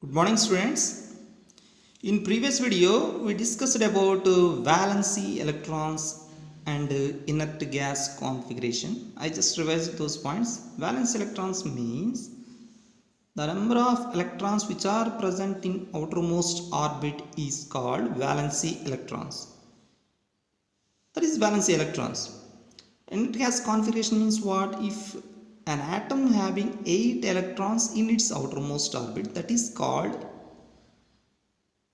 Good morning students. In previous video we discussed about valency electrons and inert gas configuration. I just revised those points. Valence electrons means the number of electrons which are present in outermost orbit is called valency electrons. That is valency electrons. Inert gas configuration means what? If an atom having 8 electrons in its outermost orbit, that is called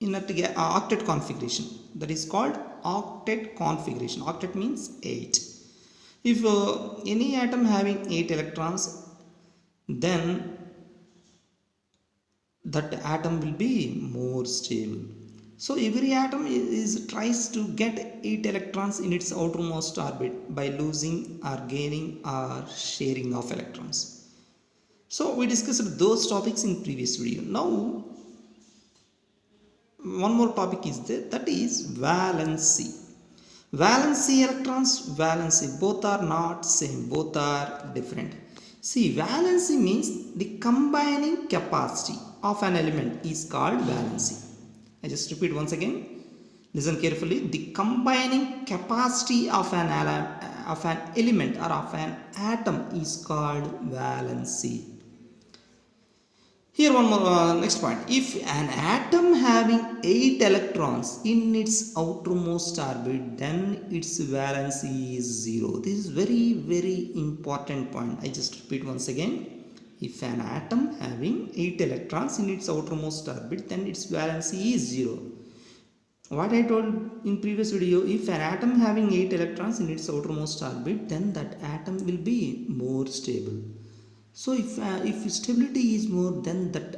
octet configuration. That is called octet configuration. Octet means 8. If any atom having 8 electrons, then that atom will be more stable. So every atom tries to get 8 electrons in its outermost orbit by losing or gaining or sharing of electrons. So we discussed those topics in previous video. Now one more topic is there, that is valency. Valency electrons, valency, both are not same, both are different. See, valency means the combining capacity of an element is called valency. I just repeat once again, listen carefully. The combining capacity of an element or of an atom is called valency. Here one more next point. If an atom having 8 electrons in its outermost orbit, then its valency is 0. This is very important point. I just repeat once again. If an atom having 8 electrons in its outermost orbit, then its valency is 0. What I told in previous video, if an atom having 8 electrons in its outermost orbit, then that atom will be more stable. So if stability is more, then that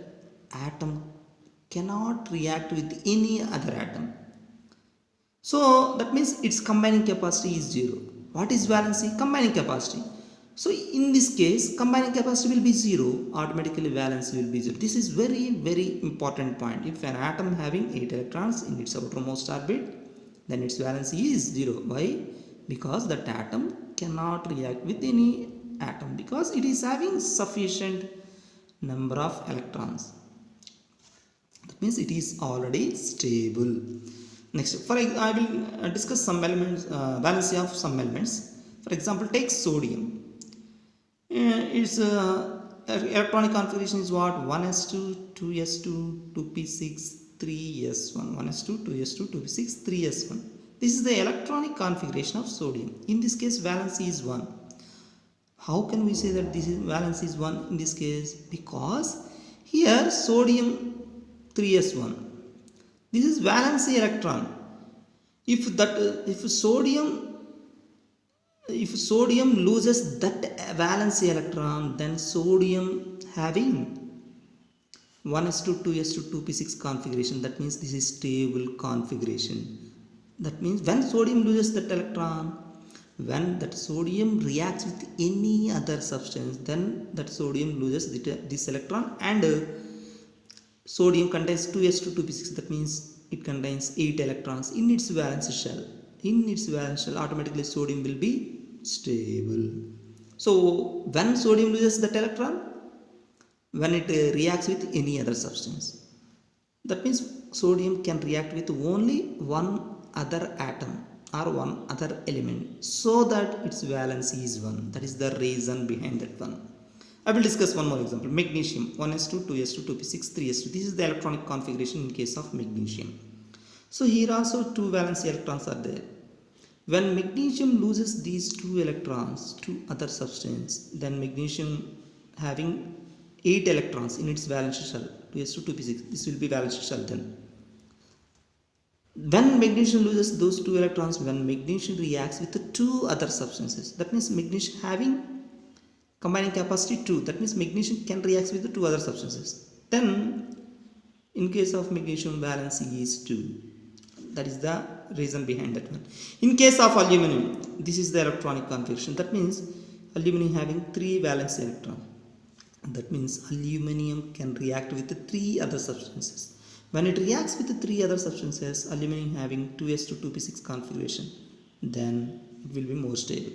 atom cannot react with any other atom. So that means its combining capacity is 0. What is valency? Combining capacity. So in this case, combining capacity will be 0, automatically valency will be 0. This is very important point. If an atom having 8 electrons in its outermost orbit, then its valency is 0. Why? Because that atom cannot react with any atom, because it is having sufficient number of electrons. That means it is already stable. Next, I will discuss some elements, valency of some elements. For example, take sodium. Its electronic configuration is what? 1s2, 2s2, 2p6, 3s1. 1s2, 2s2, 2p6, 3s1. This is the electronic configuration of sodium. In this case, valency is 1. How can we say that this is valency is 1 in this case? Because here sodium 3s1. This is valency electron. If sodium loses that valency electron, then sodium having 1s2, 2s2, 2p6 configuration. That means this is stable configuration. That means when sodium loses that electron, when that sodium reacts with any other substance, then that sodium loses this electron, and sodium contains 2s2, 2p6. That means it contains 8 electrons in its valence shell. In its valence shell, automatically sodium will be stable. So when sodium loses that electron, when it reacts with any other substance, that means sodium can react with only one other atom or one other element, so that its valency is 1. That is the reason behind that one. I will discuss one more example. Magnesium 1s2, 2s2, 2p6, 3s2. This is the electronic configuration in case of magnesium. So here also 2 valency electrons are there. When magnesium loses these 2 electrons to other substance, then magnesium having 8 electrons in its valence shell, 2s2, 2p6. This will be valence shell then. When magnesium loses those 2 electrons, when magnesium reacts with the 2 other substances, that means magnesium having combining capacity 2, that means magnesium can react with the 2 other substances. Then in case of magnesium, valency is 2. That is the reason behind that one. In case of aluminum, this is the electronic configuration. That means aluminum having 3 valence electrons. That means aluminum can react with the 3 other substances. When it reacts with the 3 other substances, aluminum having 2s2, 2p6 configuration, then it will be more stable.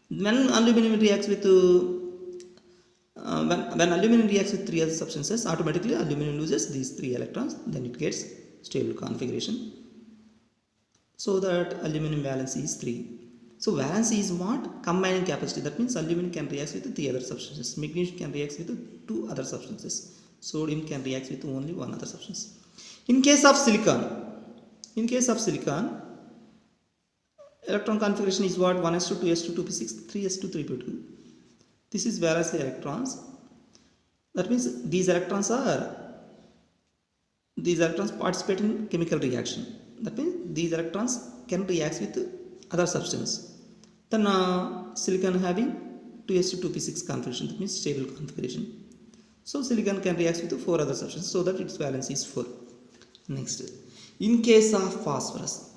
When aluminum reacts with when aluminum reacts with three other substances, automatically aluminum loses these three electrons, then it gets stable configuration. So that aluminum valency is 3. So valency is what? Combining capacity. That means aluminum can react with 3 other substances. Magnesium can react with 2 other substances. Sodium can react with only 1 other substance. In case of silicon, electron configuration is what? 1s2, 2s2, 2p6, 3s2, 3p2. This is valency electrons. That means these electrons participate in chemical reaction. That means these electrons can react with other substance. Then silicon having 2s2, 2p6 configuration. That means stable configuration. So silicon can react with 4 other substances, so that its valency is 4. Next, in case of phosphorus,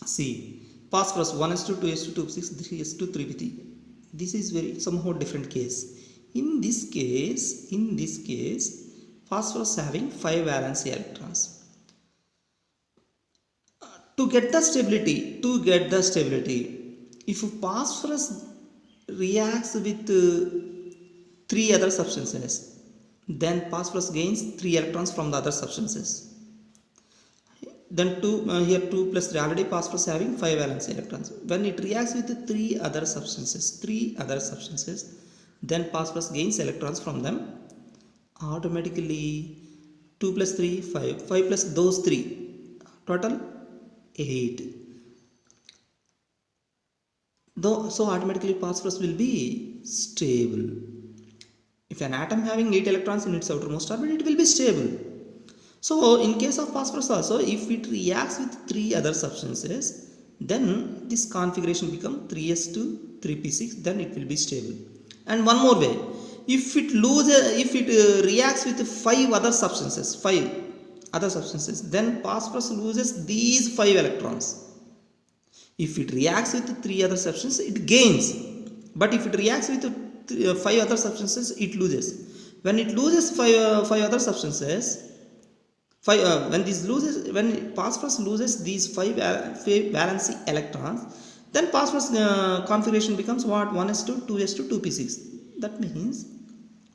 see, phosphorus 1s2, 2s2, 2p6, 3s2, 3p3. This is very somehow different case. In this case, phosphorus having 5 valency electrons. To get the stability, if phosphorus reacts with 3 other substances, then phosphorus gains 3 electrons from the other substances. Then 2 here 2 plus 3, already phosphorus having 5 valence electrons. When it reacts with 3 other substances, then phosphorus gains electrons from them. Automatically 2 plus 3, 5 plus those 3, total 8. So automatically phosphorus will be stable. If an atom having 8 electrons in its outermost orbit, it will be stable. So in case of phosphorus also, if it reacts with 3 other substances, then this configuration becomes 3s2, 3p6, then it will be stable. And one more way, if it reacts with 5 other substances, then phosphorus loses these 5 electrons. If it reacts with 3 other substances, it gains. But if it reacts with 5 other substances, it loses. When it loses 5 other substances, when phosphorus loses these 5 valency electrons, then phosphorus configuration becomes what? 1s2, 2s2, 2p6. That means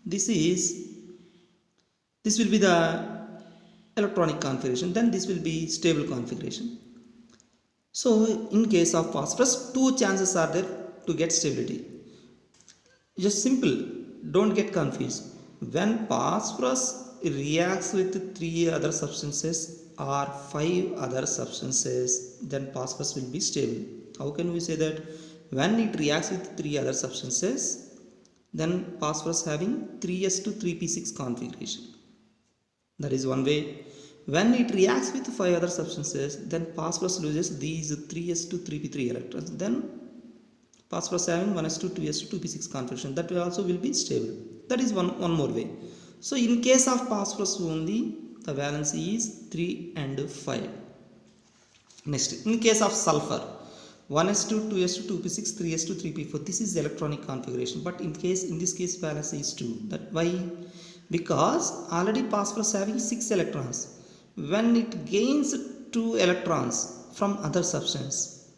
this will be the electronic configuration, then this will be stable configuration. So in case of phosphorus, 2 chances are there to get stability. Just simple, don't get confused. When phosphorus reacts with 3 other substances or 5 other substances, then phosphorus will be stable. How can we say that? When it reacts with 3 other substances, then phosphorus having 3s2, 3p6 configuration. That is one way. When it reacts with 5 other substances, then phosphorus loses these 3s2, 3p3 electrons. Then phosphorus having 1s2, 2s2, 2p6 configuration. That way also will be stable. That is one more way. So in case of phosphorus only, the valency is 3 and 5. Next, in case of sulfur, 1s2, 2s2, 2p6, 3s2, 3p4. This is electronic configuration. But in this case, valency is 2. That why? Because already phosphorus having 6 electrons. When it gains 2 electrons from other substance,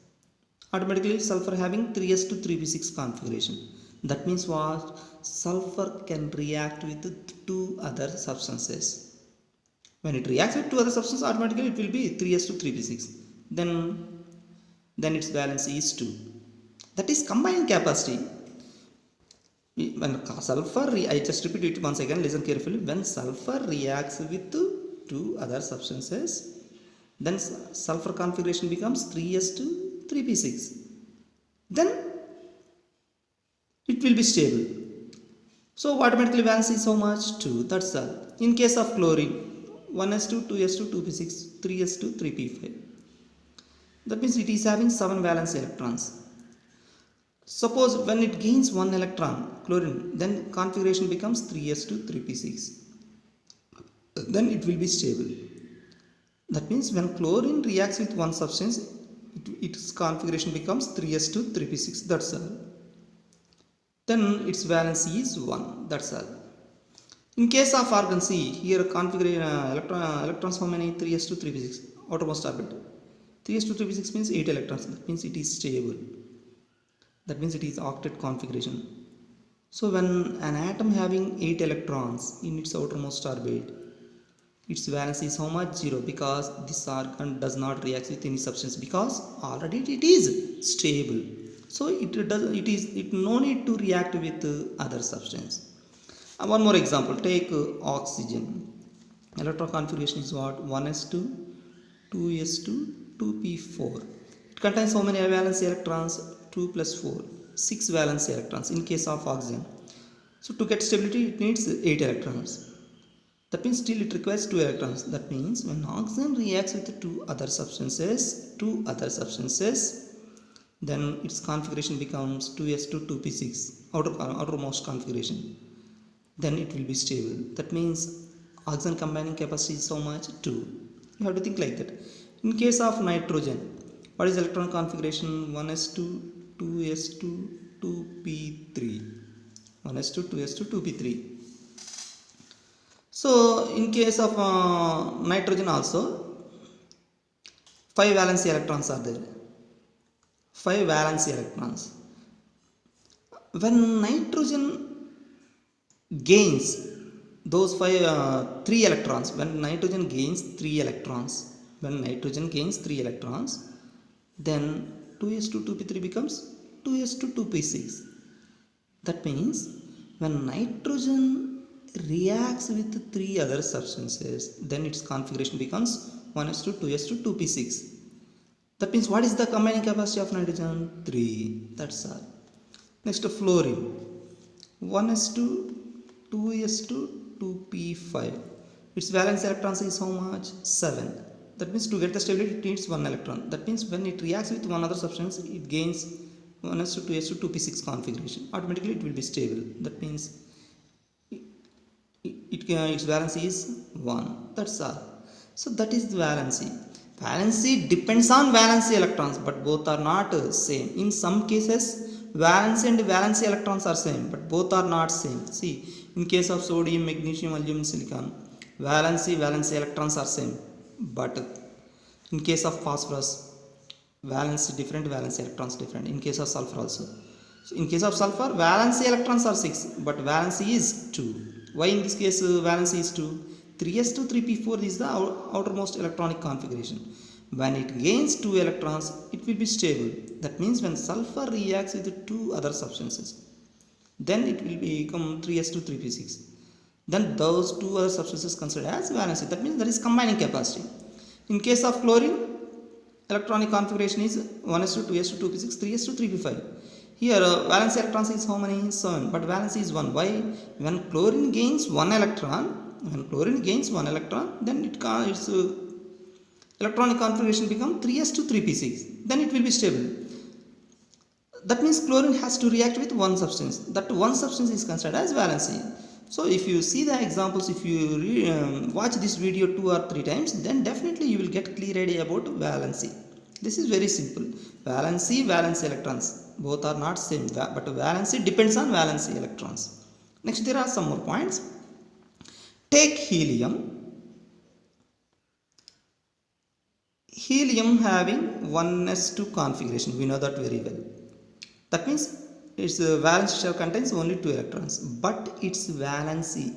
automatically sulfur having 3s2, 3p6 configuration. That means what? Sulfur can react with 2 other substances. When it reacts with 2 other substances, automatically it will be 3s2, 3p6. Then its valency is 2. That is combined capacity. When sulfur, I just repeat it once again, listen carefully. When sulfur reacts with 2 other substances, then sulfur configuration becomes 3s2, 3p6. Then it will be stable. So automatically valency is how much? 2. That's all. In case of chlorine, 1s2, 2s2, 2p6, 3s2, 3p5. That means it is having 7 valence electrons. Suppose when it gains 1 electron, chlorine, then configuration becomes 3s2, 3p6. Then it will be stable. That means when chlorine reacts with one substance, its configuration becomes 3s2, 3p6. That's all. Then its valency is 1. That's all. In case of argon, see here configuration electrons how many? 3s2, 3p6. Outermost orbit. 3s2, 3p6 means 8 electrons. That means it is stable. That means it is octet configuration. So when an atom having 8 electrons in its outermost orbit, its valence is how much? 0, because this organ does not react with any substance because already it is stable. So it no need to react with other substance. One more example, take oxygen. Electron configuration is what? 1s2, 2s2, 2p4. It contains how many valence electrons? 2 plus 4, 6 valence electrons in case of oxygen. So to get stability it needs 8 electrons. That means still it requires 2 electrons. That means when oxygen reacts with two other substances, then its configuration becomes 2s2, 2p6, outermost configuration. Then it will be stable. That means oxygen combining capacity is so much? 2. You have to think like that. In case of nitrogen, what is electron configuration? 1s2, 2s2, 2p3. 1s2, 2s2, 2p3. So in case of nitrogen also 5 valence electrons are there. 5 valence electrons. When nitrogen gains those 3 electrons, when nitrogen gains 3 electrons, then 2s2 2p3 becomes 2s2 2p6. That means when nitrogen reacts with 3 other substances, then its configuration becomes 1s2 2s2 2p6. That means what is the combining capacity of nitrogen? 3. That's all. Next, fluorine. 1s2 2s2 2p5. Its valence electrons is how much? 7. That means to get the stability it needs 1 electron. That means when it reacts with one other substance it gains 1s2 2s2 2p6 configuration. Automatically it will be stable. That means its valency is 1. That's all. So that is the valency. Valency depends on valency electrons, but both are not same. In some cases valency and valency electrons are same, but both are not same. See, in case of sodium, magnesium, aluminum, silicon, valency electrons are same, but in case of phosphorus, valency different, valency electrons different. In case of sulfur also. So in case of sulfur, valency electrons are 6, but valency is 2. Why in this case valency is 2? 3s2 3p4 is the outermost electronic configuration. When it gains 2 electrons, it will be stable. That means when sulfur reacts with 2 other substances, then it will become 3s2 3p6. Then those 2 other substances considered as valency. That means there is combining capacity. In case of chlorine, electronic configuration is 1s2 2s2 2p6 3s2 3p5. Here valence electrons is how many? 7, but valency is 1. Why? When chlorine gains 1 electron, then its electronic configuration become 3s2 3p6. Then it will be stable. That means chlorine has to react with one substance. That one substance is considered as valency. So if you see the examples, if you watch this video 2 or 3 times, then definitely you will get clear idea about valency. This is very simple. Valency electrons, both are not same, but valency depends on valency electrons. Next, there are some more points. Take helium. Helium having 1s2 configuration, we know that very well. That means its valence shell contains only 2 electrons, but its valency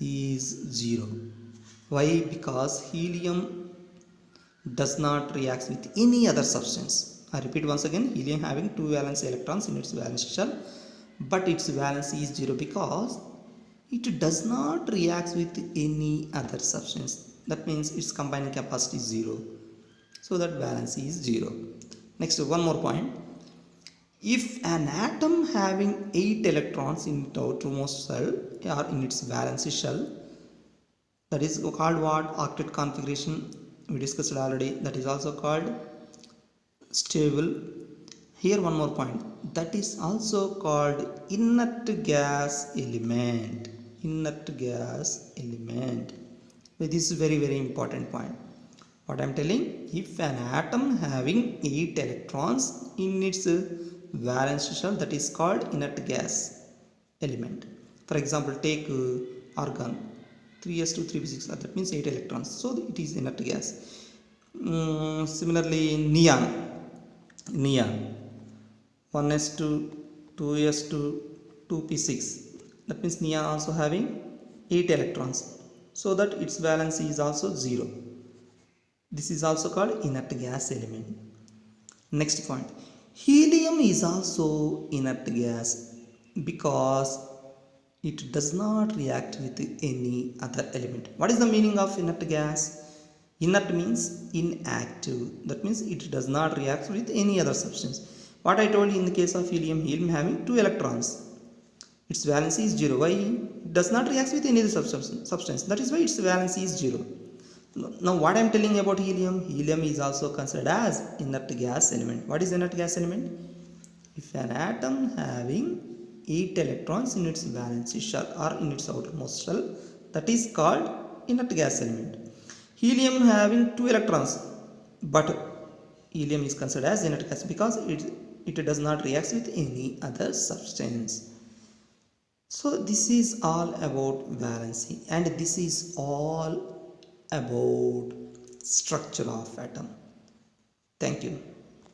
is 0. Why? Because helium does not react with any other substance. I repeat once again, helium having 2 valence electrons in its valence shell, but its valency is 0 because it does not react with any other substance. That means its combining capacity is 0. So that valency is 0. Next, one more point. If an atom having 8 electrons in its outermost shell or in its valency shell, that is called what? Octet configuration. We discussed already. That is also called stable. Here one more point. That is also called inert gas element. This is very important point. What I am telling, if an atom having 8 electrons in its valence shell, that is called inert gas element. For example, take argon, 3s2 3p6, that means 8 electrons, so it is inert gas. Similarly, neon, 1s2 2s to 2p6. That means neon also having 8 electrons, so that its valency is also 0. This is also called inert gas element. Next point, helium is also inert gas because it does not react with any other element. What is the meaning of inert gas? Inert means inactive. That means it does not react with any other substance. What I told you in the case of helium, helium having 2 electrons. Its valency is 0. Why? It does not react with any other substance. That is why its valency is 0. Now what I am telling about helium, helium is also considered as inert gas element. What is inert gas element? If an atom having 8 electrons in its valence shell or in its outermost shell, that is called inert gas element. Helium having 2 electrons, but helium is considered as inert gas because it does not react with any other substance. So this is all about valency, and this is all about structure of atom. Thank you.